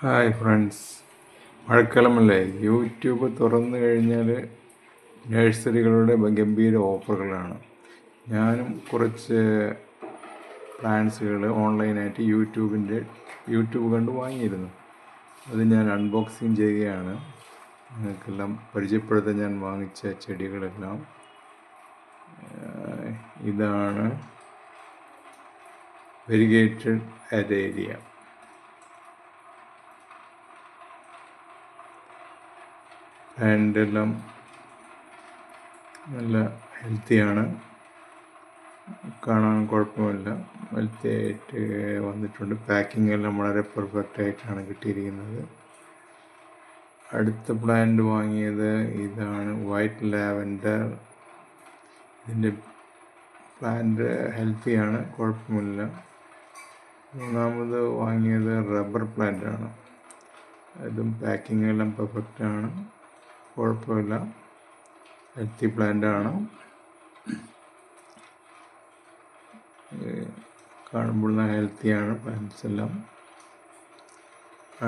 Hi friends, മഴക്കാലമല്ലേ? YouTube തുറന്നു കഴിഞ്ഞാൽ നഴ്സറികളുടെ ഗംഭീര ഓഫറുകളാണ്. ഞാനും കുറച്ച് പ്ലാന്റ്സുകൾ ഓൺലൈനായിട്ട് യൂട്യൂബ് കണ്ട് വാങ്ങിയിരുന്നു. അത് ഞാൻ അൺബോക്സിങ് ചെയ്യുകയാണ്. നിങ്ങൾക്കെല്ലാം പരിചയപ്പെടുത്താൻ ഞാൻ വാങ്ങിച്ച ചെടികളെല്ലാം. ഇതാണ് വെരിഗേറ്റഡ് അരേലിയ. പ്ലാന്റെല്ലാം നല്ല ഹെൽത്തിയാണ്, കാണാൻ കുഴപ്പമില്ല, ഹെൽത്തി ആയിട്ട് വന്നിട്ടുണ്ട്. പാക്കിംഗ് എല്ലാം വളരെ പെർഫെക്റ്റ് ആയിട്ടാണ് കിട്ടിയിരിക്കുന്നത്. അടുത്ത പ്ലാന്റ് വാങ്ങിയത് ഇതാണ്, വൈറ്റ് ലാവൻഡർ. ഇതിൻ്റെ പ്ലാന്റ് ഹെൽത്തിയാണ്, കുഴപ്പമില്ല. മൂന്നാമത് വാങ്ങിയത് റബ്ബർ പ്ലാന്റാണ്. ഇതും പാക്കിംഗ് എല്ലാം പെർഫെക്റ്റാണ്, കുഴപ്പമില്ല, ഹെൽത്തി പ്ലാന്റാണ്. കാണുമ്പോൾ ഹെൽത്തിയാണ് പ്ലാന്റ്സ് എല്ലാം.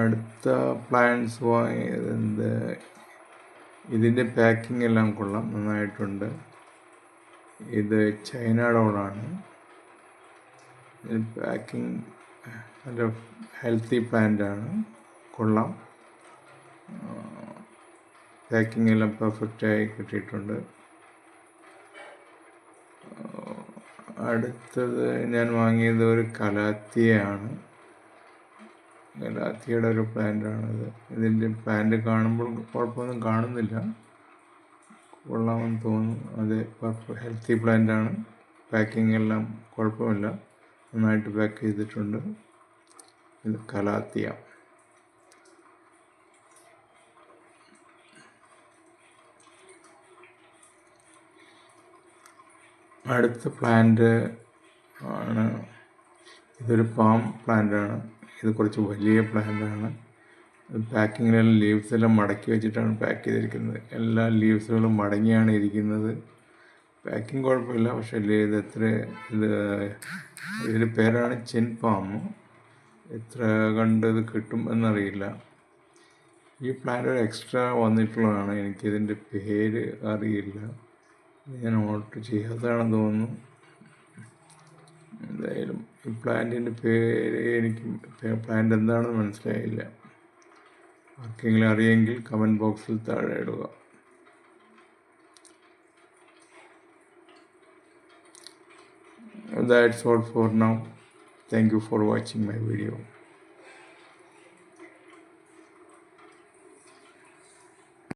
അടുത്ത പ്ലാന്റ്സ് വാങ്ങിയത് ഇതിൻ്റെ പാക്കിംഗ് എല്ലാം കൊള്ളാം, നന്നായിട്ടുണ്ട്. ഇത് ചൈന ഡോളാണ്. പാക്കിംഗ് നല്ല ഹെൽത്തി പ്ലാന്റാണ്, കൊള്ളാം. പാക്കിംഗ് എല്ലാം പെർഫെക്റ്റായി കിട്ടിയിട്ടുണ്ട്. അടുത്തത് ഞാൻ വാങ്ങിയത് ഒരു കലാത്തിയാണ്. കലാത്തിയുടെ ഒരു പ്ലാന്റാണിത്. ഇതിൻ്റെ പ്ലാന്റ് കാണുമ്പോൾ കുഴപ്പമൊന്നും കാണുന്നില്ല, കൊള്ളാമെന്ന് തോന്നുന്നു. അത് ഹെൽത്തി പ്ലാന്റാണ്, പാക്കിംഗ് എല്ലാം കുഴപ്പമില്ല, നന്നായിട്ട് പാക്ക് ചെയ്തിട്ടുണ്ട്. ഇത് കലാത്തിയ. അടുത്ത പ്ലാന്റ് ആണ്, ഇതൊരു പാം പ്ലാന്റാണ്. ഇത് കുറച്ച് വലിയ പ്ലാന്റാണ്. പാക്കിങ്ങിലെല്ലാം ലീവ്സ് എല്ലാം മടക്കി വെച്ചിട്ടാണ് പാക്ക് ചെയ്തിരിക്കുന്നത്. എല്ലാ ലീവ്സുകളും മടങ്ങിയാണ് ഇരിക്കുന്നത്. പാക്കിംഗ് കുഴപ്പമില്ല, പക്ഷേ ഇതിൻ്റെ പേരാണ് ചിൻ പാം. എത്ര കണ്ടത് കിട്ടും എന്നറിയില്ല. ഈ പ്ലാന്റ് ഒരു എക്സ്ട്രാ വന്നിട്ടുള്ളതാണ്, എനിക്കിതിൻ്റെ പേര് അറിയില്ല. ഞാൻ ഓർഡർ ചെയ്യാത്തതാണെന്ന് തോന്നുന്നു. എന്തായാലും ഈ പ്ലാന്റിൻ്റെ പേര് പ്ലാന്റ് എന്താണെന്ന് മനസ്സിലായില്ല. ആർക്കെങ്കിലും അറിയെങ്കിൽ കമൻറ്റ് ബോക്സിൽ താഴെ ഇടുക. That's all for now. Thank you for watching my video.